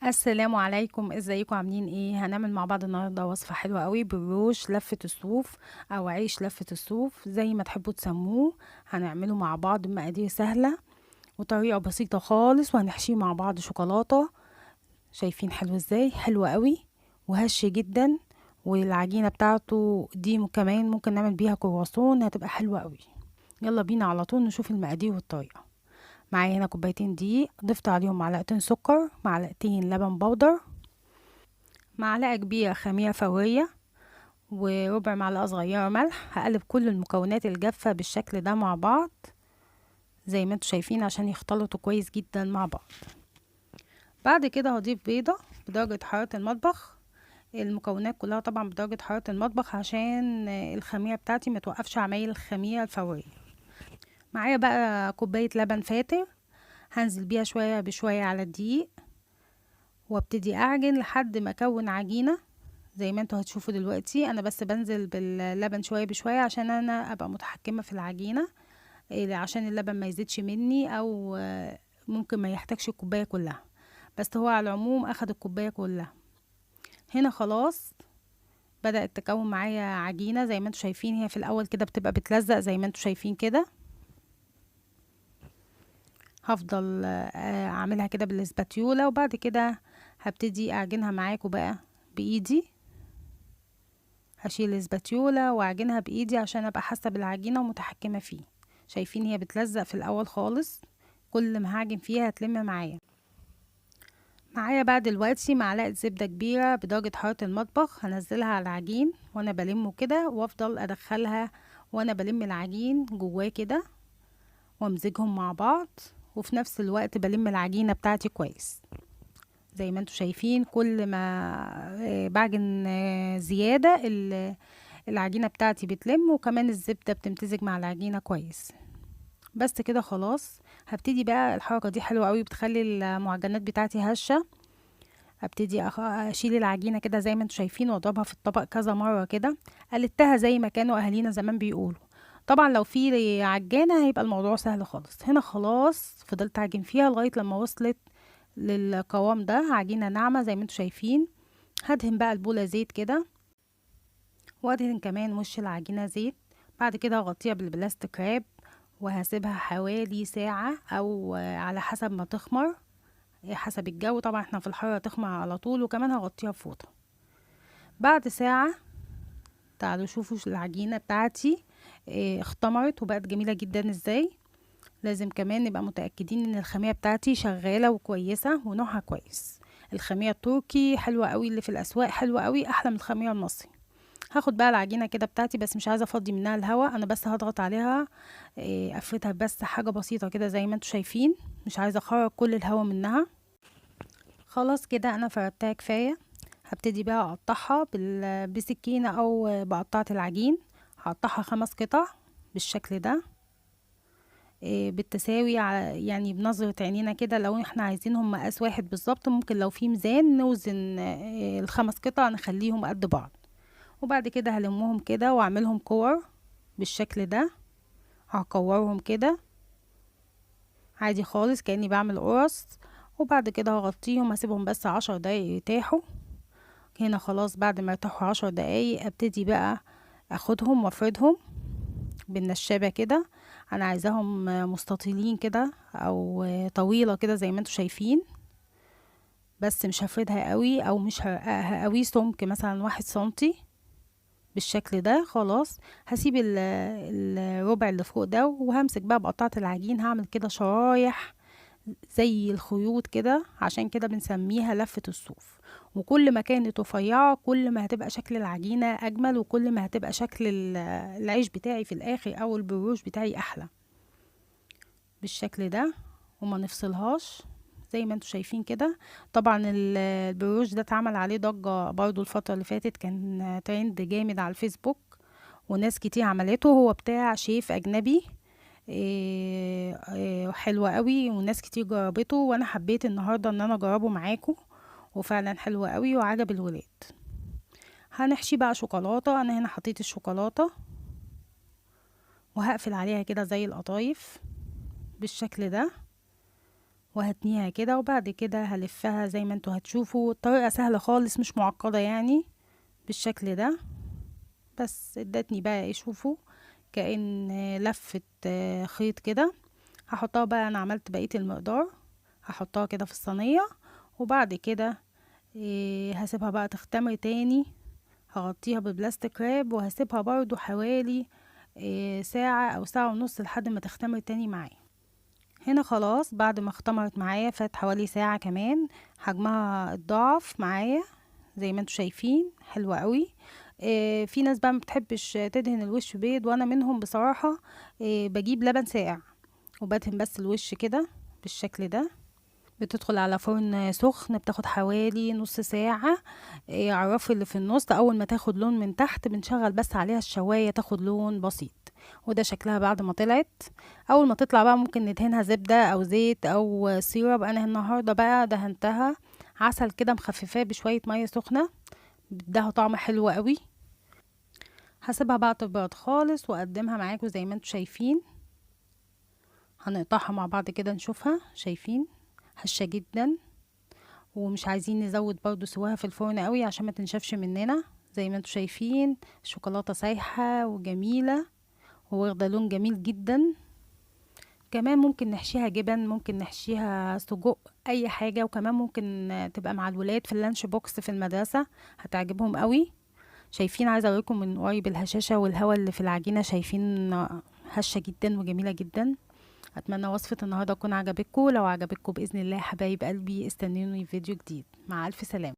السلام عليكم، ازيكم عاملين ايه؟ هنعمل مع بعض النهارده وصفه حلوه قوي بالروش لفه الصوف او عيش لفه الصوف زي ما تحبوا تسموه. هنعمله مع بعض بمقادير سهله وطريقه بسيطه خالص، وهنحشيه مع بعض شوكولاته. شايفين حلو ازاي؟ حلو قوي وهش جدا. والعجينه بتاعته دي كمان ممكن نعمل بيها كرواسون، هتبقى حلوه قوي. يلا بينا على طول نشوف المقادير والطريقه. معايا هنا كوبايتين دقيق، ضفت عليهم معلقتين سكر، معلقتين لبن بودر، معلقة كبيرة خميرة فورية، وربع معلقة صغيرة ملح. هقلب كل المكونات الجافة بالشكل ده مع بعض زي ما انتوا شايفين عشان يختلطوا كويس جدا مع بعض. بعد كده هضيف بيضة بدرجة حرارة المطبخ. المكونات كلها طبعا بدرجة حرارة المطبخ عشان الخميرة بتاعتي متوقفش عمايل الخميرة الفورية. معايا بقى كوباية لبن فاتر، هنزل بيها شوية بشوية على الدقيق وابتدي اعجن لحد ما اكون عجينة زي ما انتوا هتشوفوا دلوقتي. انا بس بنزل باللبن شوية بشوية عشان انا ابقى متحكمة في العجينة، عشان اللبن ما يزيدش مني او ممكن ما يحتاجش الكوباية كلها، بس هو على العموم اخد الكوباية كلها. هنا خلاص بدأت تكون معايا عجينة زي ما انتوا شايفين. هي في الاول كده بتبقى بتلزق زي ما انتوا شايفين كده. هفضل اعملها كده بالاسباتيولا، وبعد كده هبتدي اعجنها معاكم بقى بايدي. هشيل الاسباتيولا واعجنها بايدي عشان ابقى حاسه بالعجينه ومتحكمه فيه. شايفين هي بتلزق في الاول خالص، كل ما هعجن فيها هتلم معايا. معايا بقى دلوقتي معلقه زبده كبيره بدرجه حراره المطبخ، هنزلها على العجين وانا بلمه كده، وافضل ادخلها وانا بلم العجين جواه كده وامزجهم مع بعض، وفي نفس الوقت بلم العجينه بتاعتي كويس. زي ما انتوا شايفين كل ما بعجن زياده العجينة بتاعتي بتلم، وكمان الزبدة بتمتزج مع العجينة كويس. بس كده خلاص. هبتدي بقى الحركة دي حلوة قوي، بتخلي المعجنات بتاعتي هشة. هبتدي اشيل العجينة كده زي ما انتوا شايفين واضربها في الطبق كذا مرة كده، قلتها زي ما كانوا اهالينا زمان بيقولوا. طبعا لو في عجانة هيبقى الموضوع سهل خالص. هنا خلاص فضلت اعجن فيها لغاية لما وصلت للقوام ده، عجينة ناعمة زي ما انتوا شايفين. هدهن بقى البولة زيت كده، وادهن كمان وش العجينة زيت. بعد كده هغطيها بالبلاستيك راب وهسيبها حوالي ساعة او على حسب ما تخمر، حسب الجو طبعا، احنا في الحرارة تخمر على طول. وكمان هغطيها بفوطة. بعد ساعة تعالوا شوفوا العجينة بتاعتي اختمرت وبقت جميلة جدا ازاي. لازم كمان نبقى متأكدين ان الخميرة بتاعتي شغالة وكويسة ونوعها كويس. الخميرة التركي حلوة قوي، اللي في الاسواق حلوة قوي، احلى من الخميرة المصري. هاخد بقى العجينه كده بتاعتي، بس مش عايزه افضي منها الهواء، انا بس هضغط عليها افردها بس حاجه بسيطه كده زي ما انتوا شايفين، مش عايزه اخرج كل الهواء منها. خلاص كده انا فردتها كفايه. هبتدي بقى اقطعها بسكينه او بقطعه العجين. هقطعها 5 قطع بالشكل ده بالتساوي، يعني بنظرة عينينا كده. لو احنا عايزينهم مقاس واحد بالظبط، ممكن لو في ميزان نوزن ال5 قطع نخليهم قد بعض. وبعد كده هلمهم كده واعملهم كور بالشكل ده. هكورهم كده عادي خالص كأني بعمل قرص، وبعد كده هغطيهم هسيبهم بس 10 دقايق يرتاحوا. هنا خلاص بعد ما يرتاحوا 10 دقايق ابتدي بقى اخدهم وافردهم بالنشابة كده. انا عايزاهم مستطيلين كده او طويلة كده زي ما انتوا شايفين، بس مش هفردها قوي او مش هرققها قوي، سمك مثلا 1 سنتي بالشكل ده. خلاص هسيب الربع اللي فوق ده، وهمسك بقى بقطعة العجين هعمل كده شرايح زي الخيوط كده، عشان كده بنسميها لفة الصوف. وكل ما كانت رفيعة كل ما هتبقى شكل العجينة أجمل، وكل ما هتبقى شكل العيش بتاعي في الآخر أو البروش بتاعي أحلى بالشكل ده. وما نفصلهاش زي ما انتوا شايفين كده. طبعا البروش ده اتعمل عليه ضجة برضو الفترة اللي فاتت، كان ترند جامد على الفيسبوك وناس كتير عملته. هو بتاع شيف أجنبي حلوة قوي وناس كتير جربته، وانا حبيت النهاردة ان انا اجربه معاكم، وفعلا حلوة قوي وعجب الولاد. هنحشي بقى شوكولاتة. انا هنا حطيت الشوكولاتة وهقفل عليها كده زي القطايف بالشكل ده، وهتنيها كده، وبعد كده هلفها زي ما انتوا هتشوفوا. الطريقة سهلة خالص مش معقدة يعني، بالشكل ده. بس ادتني بقى ايه، شوفوا كأن لفة خيط كده. هحطها بقى، انا عملت بقية المقدار، هحطها كده في الصينية، وبعد كده هسيبها بقى تختمر تاني. هغطيها ببلاستيك راب وهسيبها برضو حوالي ساعة او ساعة ونص لحد ما تختمر تاني معايا. هنا خلاص بعد ما اختمرت معايا فات حوالي ساعة كمان، حجمها اتضاعف معايا زي ما انتوا شايفين، حلوة قوي. في ناس بقى ما بتحبش تدهن الوش بيض، وانا منهم بصراحة. بجيب لبن ساقع وبدهن بس الوش كده بالشكل ده. بتدخل على فرن سخن، بتاخد حوالي نص ساعة. على الرف اللي في النص، اول ما تاخد لون من تحت بنشغل بس عليها الشواية تاخد لون بسيط. وده شكلها بعد ما طلعت. اول ما تطلع بقى ممكن ندهنها زبدة او زيت او سيرب. انا النهاردة بقى دهنتها عسل كده، مخففاه بشوية مية سخنة، بدها طعم حلو قوي. هسيبها بقى تبرد خالص واقدمها معاكم زي ما انتوا شايفين. هنقطعها مع بعض كده نشوفها، شايفين هشة جدا. ومش عايزين نزود برضو سواها في الفرن قوي عشان ما تنشفش مننا. زي ما انتوا شايفين الشوكولاتة سايحة وجميلة وواخدة لون جميل جدا. كمان ممكن نحشيها جبن، ممكن نحشيها سجق، اي حاجة. وكمان ممكن تبقى مع الولاد في اللانش بوكس في المدرسة، هتعجبهم قوي. شايفين، عايزة اوريكم من قريب الهشاشة والهواء اللي في العجينة، شايفين هشة جدا وجميلة جدا. اتمنى وصفة النهاردة تكون عجبتكم. لو عجبتكم بإذن الله حبايب قلبي استنوني فيديو جديد. مع الف سلامة.